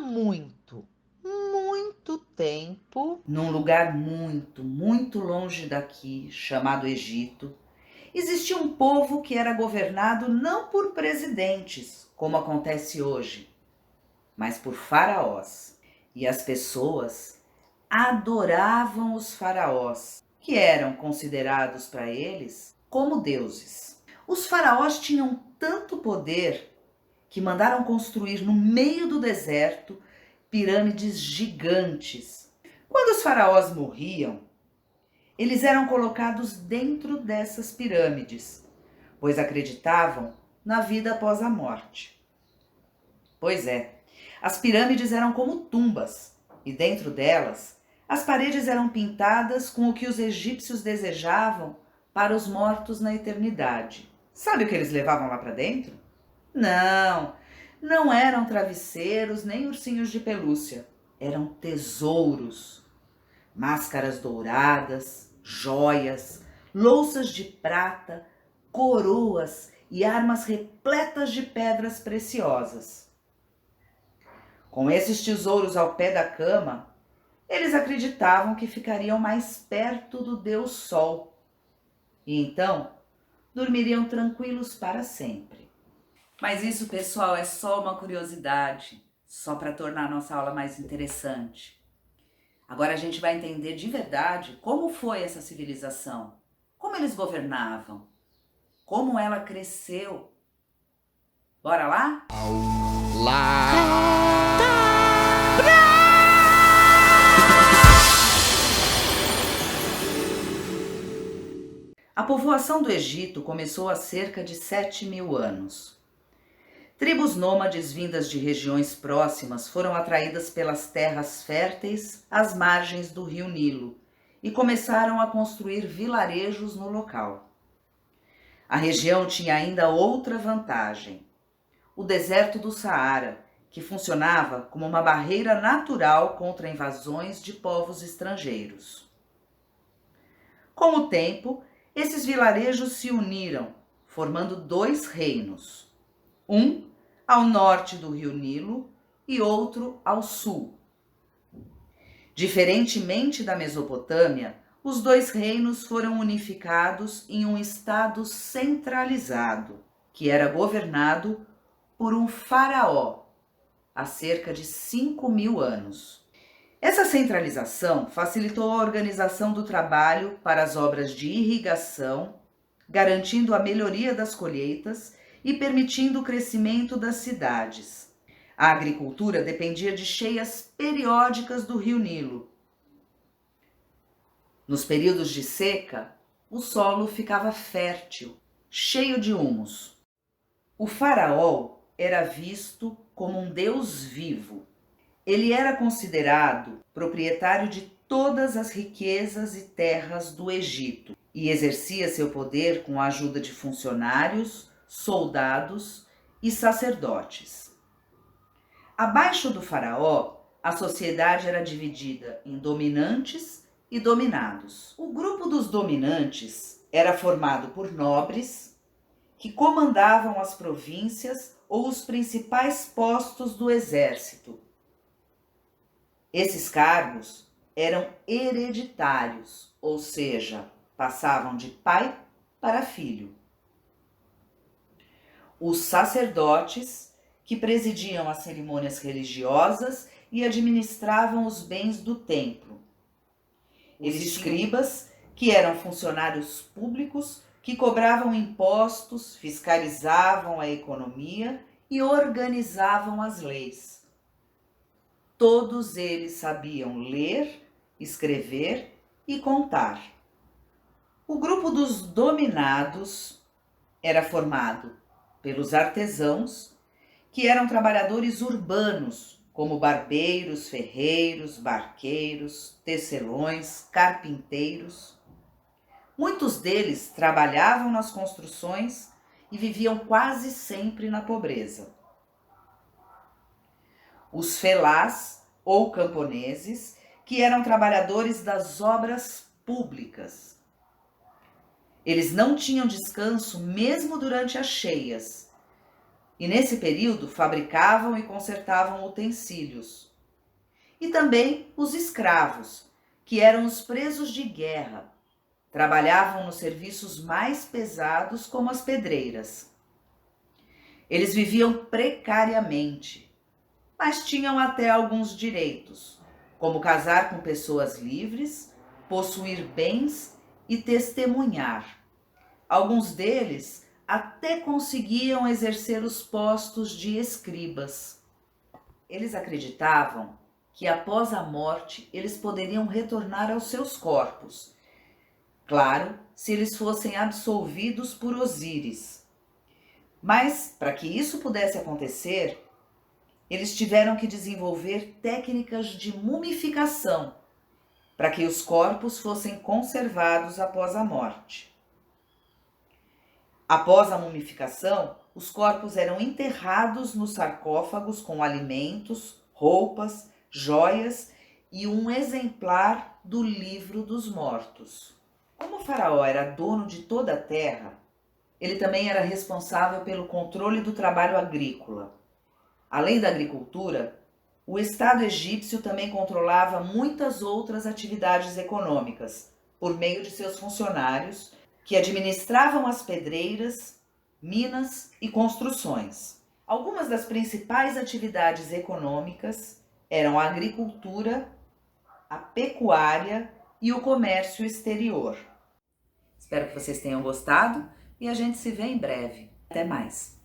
muito tempo, num lugar muito, muito longe daqui, chamado Egito, existia um povo que era governado não por presidentes, como acontece hoje, mas por faraós. E as pessoas adoravam os faraós, que eram considerados para eles como deuses. Os faraós tinham tanto poder que mandaram construir no meio do deserto pirâmides gigantes. Quando os faraós morriam, eles eram colocados dentro dessas pirâmides, pois acreditavam na vida após a morte. Pois é, as pirâmides eram como tumbas, e dentro delas, as paredes eram pintadas com o que os egípcios desejavam para os mortos na eternidade. Sabe o que eles levavam lá para dentro? Não, não eram travesseiros nem ursinhos de pelúcia. Eram tesouros, máscaras douradas, joias, louças de prata, coroas e armas repletas de pedras preciosas. Com esses tesouros ao pé da cama, eles acreditavam que ficariam mais perto do Deus Sol e então dormiriam tranquilos para sempre. Mas isso, pessoal, é só uma curiosidade, só para tornar a nossa aula mais interessante. Agora a gente vai entender de verdade como foi essa civilização, como eles governavam, como ela cresceu. Bora lá? A povoação do Egito começou há cerca de 7.000 anos. Tribos nômades vindas de regiões próximas foram atraídas pelas terras férteis às margens do rio Nilo e começaram a construir vilarejos no local. A região tinha ainda outra vantagem: o deserto do Saara, que funcionava como uma barreira natural contra invasões de povos estrangeiros. Com o tempo, esses vilarejos se uniram, formando 2 reinos. Um ao norte do rio Nilo e outro ao sul. Diferentemente da Mesopotâmia, os 2 reinos foram unificados em um estado centralizado, que era governado por um faraó há cerca de 5.000 anos. Essa centralização facilitou a organização do trabalho para as obras de irrigação, garantindo a melhoria das colheitas e permitindo o crescimento das cidades. A agricultura dependia de cheias periódicas do rio Nilo. Nos períodos de seca, o solo ficava fértil, cheio de humus. O faraó era visto como um deus vivo. Ele era considerado proprietário de todas as riquezas e terras do Egito e exercia seu poder com a ajuda de funcionários, soldados e sacerdotes. Abaixo do faraó, a sociedade era dividida em dominantes e dominados. O grupo dos dominantes era formado por nobres que comandavam as províncias ou os principais postos do exército. Esses cargos eram hereditários, ou seja, passavam de pai para filho. Os sacerdotes, que presidiam as cerimônias religiosas e administravam os bens do templo. Os escribas, que eram funcionários públicos, que cobravam impostos, fiscalizavam a economia e organizavam as leis. Todos eles sabiam ler, escrever e contar. O grupo dos dominados era formado pelos artesãos, que eram trabalhadores urbanos, como barbeiros, ferreiros, barqueiros, tecelões, carpinteiros. Muitos deles trabalhavam nas construções e viviam quase sempre na pobreza. Os felás, ou camponeses, que eram trabalhadores das obras públicas. Eles não tinham descanso mesmo durante as cheias, e nesse período fabricavam e consertavam utensílios. E também os escravos, que eram os presos de guerra, trabalhavam nos serviços mais pesados, como as pedreiras. Eles viviam precariamente, mas tinham até alguns direitos, como casar com pessoas livres, possuir bens e testemunhar. Alguns deles até conseguiam exercer os postos de escribas. Eles acreditavam que após a morte eles poderiam retornar aos seus corpos. Claro, se eles fossem absolvidos por Osíris. Mas, para que isso pudesse acontecer, eles tiveram que desenvolver técnicas de mumificação para que os corpos fossem conservados após a morte. Após a mumificação, os corpos eram enterrados nos sarcófagos com alimentos, roupas, joias e um exemplar do Livro dos Mortos. Como o faraó era dono de toda a terra, ele também era responsável pelo controle do trabalho agrícola. Além da agricultura, o Estado egípcio também controlava muitas outras atividades econômicas, por meio de seus funcionários, que administravam as pedreiras, minas e construções. Algumas das principais atividades econômicas eram a agricultura, a pecuária e o comércio exterior. Espero que vocês tenham gostado e a gente se vê em breve. Até mais!